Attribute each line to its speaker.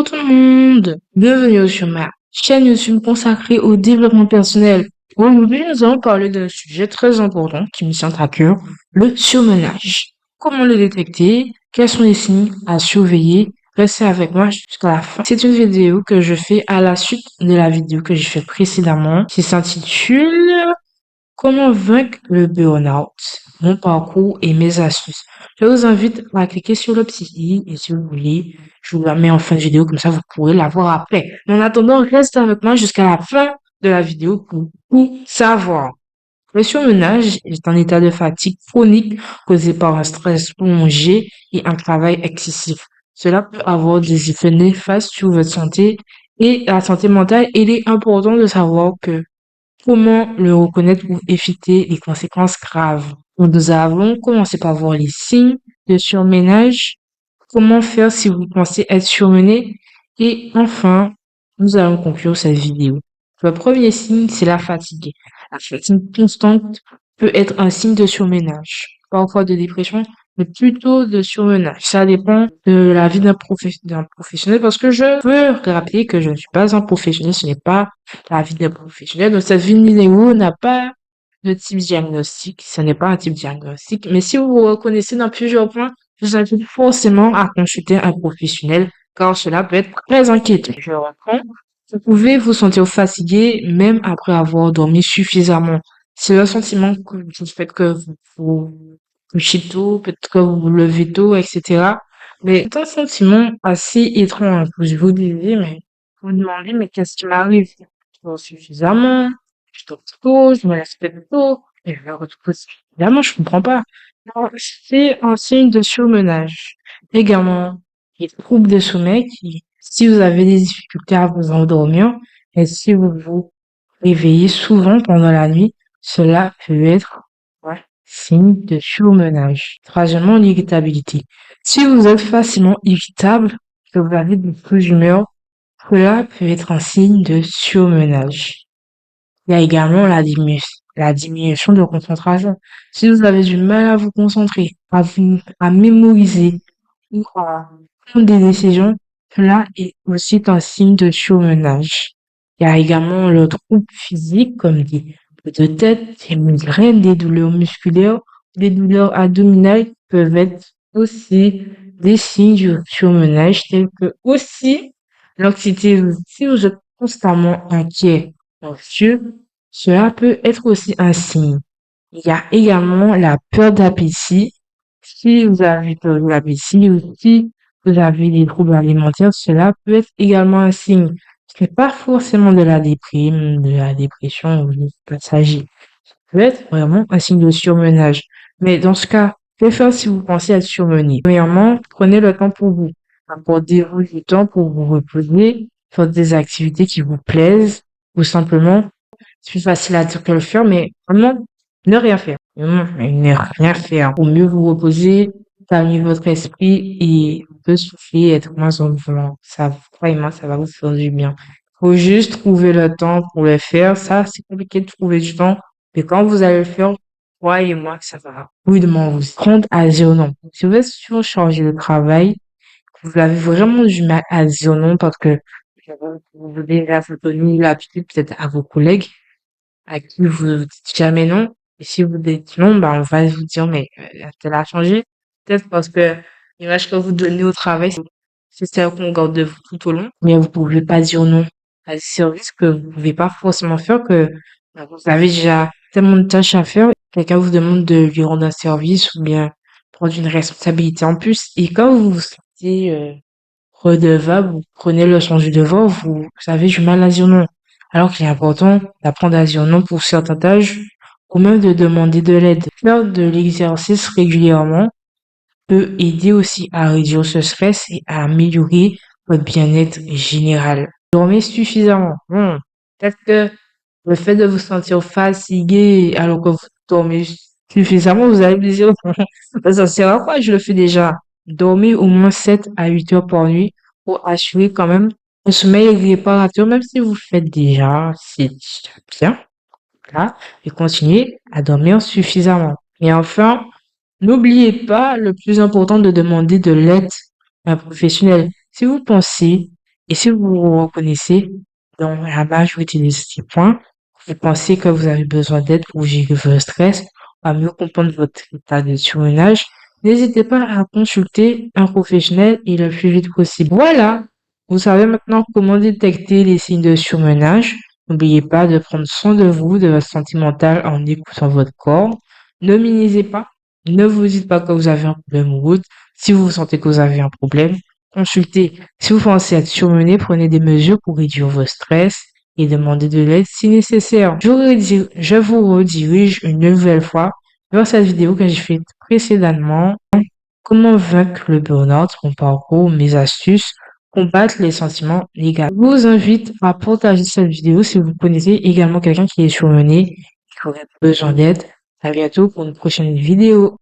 Speaker 1: Bonjour tout le monde, bienvenue sur ma chaîne YouTube consacrée au développement personnel. Aujourd'hui, nous allons parler d'un sujet très important qui me tient à cœur, le surmenage. Comment le détecter? Quels sont les signes à surveiller? Restez avec moi jusqu'à la fin. C'est une vidéo que je fais à la suite de la vidéo que j'ai fait précédemment qui s'intitule Comment vaincre le burn-out? Mon parcours et mes astuces. Je vous invite à cliquer sur le petit i et si vous voulez, je vous la mets en fin de vidéo, comme ça vous pourrez la voir après. Mais en attendant, reste avec moi jusqu'à la fin de la vidéo pour tout savoir. Le surmenage est un état de fatigue chronique causé par un stress prolongé et un travail excessif. Cela peut avoir des effets néfastes sur votre santé et la santé mentale. Il est important de savoir que comment le reconnaître pour éviter les conséquences graves? Nous avons commencé par voir les signes de surménage, comment faire si vous pensez être surmené et enfin, nous allons conclure cette vidéo. Le premier signe, c'est la fatigue. La fatigue constante peut être un signe de surménage, parfois de dépression, mais plutôt de surmenage. Ça dépend de la vie d'un professionnel parce que je veux rappeler que je ne suis pas un professionnel, ce n'est pas la vie d'un professionnel. Donc cette vidéo n'a pas de type diagnostic, ce n'est pas un type diagnostic, mais si vous vous reconnaissez dans plusieurs points, je vous invite forcément à consulter un professionnel car cela peut être très inquiétant. Je reprends. Vous pouvez vous sentir fatigué même après avoir dormi suffisamment. C'est le sentiment que du fait que vous couchez tôt, peut-être que vous vous levez tôt, etc. Mais c'est un sentiment assez étrange. Vous vous disiez, mais vous vous demandez, mais qu'est-ce qui m'arrive? Je dors suffisamment, je dors tôt, je me lève peut-être tôt, et je me retrouve suffisamment, je comprends pas. Non, c'est un signe de surmenage. Également, les troubles de sommeil si vous avez des difficultés à vous endormir et si vous vous réveillez souvent pendant la nuit, cela peut être signe de surmenage. Troisièmement, l'irritabilité. Si vous êtes facilement irritable, que vous avez de mauvaises humeur, cela peut être un signe de surmenage. Il y a également la diminution de concentration. Si vous avez du mal à vous concentrer, à mémoriser ou à prendre des décisions, cela est aussi un signe de surmenage. Il y a également le trouble physique comme des maux de tête, des migraines, des douleurs musculaires, des douleurs abdominales peuvent être aussi des signes de surmenage tels que aussi l'anxiété. Si vous êtes constamment inquiet, anxieux, cela peut être aussi un signe. Il y a également la peur d'appétit. Si vous avez peur de l'appétit ou si vous avez des troubles alimentaires, cela peut être également un signe. Ce n'est pas forcément de la déprime, de la dépression ou du passager. Ça peut être vraiment un signe de surmenage. Mais dans ce cas, que faire si vous pensez être surmené? Premièrement, prenez le temps pour vous. Accordez-vous du temps pour vous reposer, faire des activités qui vous plaisent, ou simplement c'est plus facile à dire que le faire, mais vraiment, ne rien faire. Vraiment, ne rien faire. Au mieux vous reposer, calmer votre esprit et un peu souffler, être moins somnolent. Ça, croyez-moi, ça va vous faire du bien. Faut juste trouver le temps pour le faire. Ça, c'est compliqué de trouver du temps. Mais quand vous allez le faire, croyez-moi que ça va rapidement vous prendre à dire non. Si vous êtes surchargé de travail, que vous avez vraiment du mal à dire non parce que vous avez déjà donné l'habitude peut-être à vos collègues, à qui vous dites jamais non. Et si vous dites non, bah, on va vous dire, mais elle a changé. Peut-être parce que l'image que vous donnez au travail, c'est celle qu'on garde de vous tout au long. Mais vous pouvez pas dire non à des services que vous pouvez pas forcément faire, que bah, vous avez déjà tellement de tâches à faire. Quelqu'un vous demande de lui rendre un service ou bien prendre une responsabilité en plus. Et quand vous vous sentez redevable, vous prenez le sens du devoir, vous avez du mal à dire non. Alors qu'il est important d'apprendre à dire non pour certaines tâches ou même de demander de l'aide. Faire de l'exercice régulièrement peut aider aussi à réduire ce stress et à améliorer votre bien-être général. Dormez suffisamment. Peut-être que le fait de vous sentir fatigué alors que vous dormez suffisamment, vous allez me dire, ça sert à quoi? Je le fais déjà. Dormez au moins 7 à 8 heures par nuit pour assurer quand même un sommeil réparateur, même si vous le faites déjà, c'est déjà bien, là, et continuez à dormir suffisamment. Et enfin, n'oubliez pas le plus important de demander de l'aide à un professionnel. Si vous pensez Et si vous vous reconnaissez dans la majorité de ces points, vous pensez que vous avez besoin d'aide pour gérer votre stress, à mieux comprendre votre état de surmenage, n'hésitez pas à consulter un professionnel et le plus vite possible. Voilà, vous savez maintenant comment détecter les signes de surmenage. N'oubliez pas de prendre soin de vous, de votre santé mentale en écoutant votre corps. Ne minimisez pas, ne vous dites pas que vous avez un problème ou autre. Si vous sentez que vous avez un problème, consultez. Si vous pensez être surmené, prenez des mesures pour réduire votre stress et demandez de l'aide si nécessaire. Je vous redirige une nouvelle fois vers cette vidéo que j'ai faite précédemment. Comment vaincre le burn-out, mon parcours, mes astuces, combattre les sentiments négatifs. Je vous invite à partager cette vidéo si vous connaissez également quelqu'un qui est surmené, qui aurait besoin d'aide. À bientôt pour une prochaine vidéo.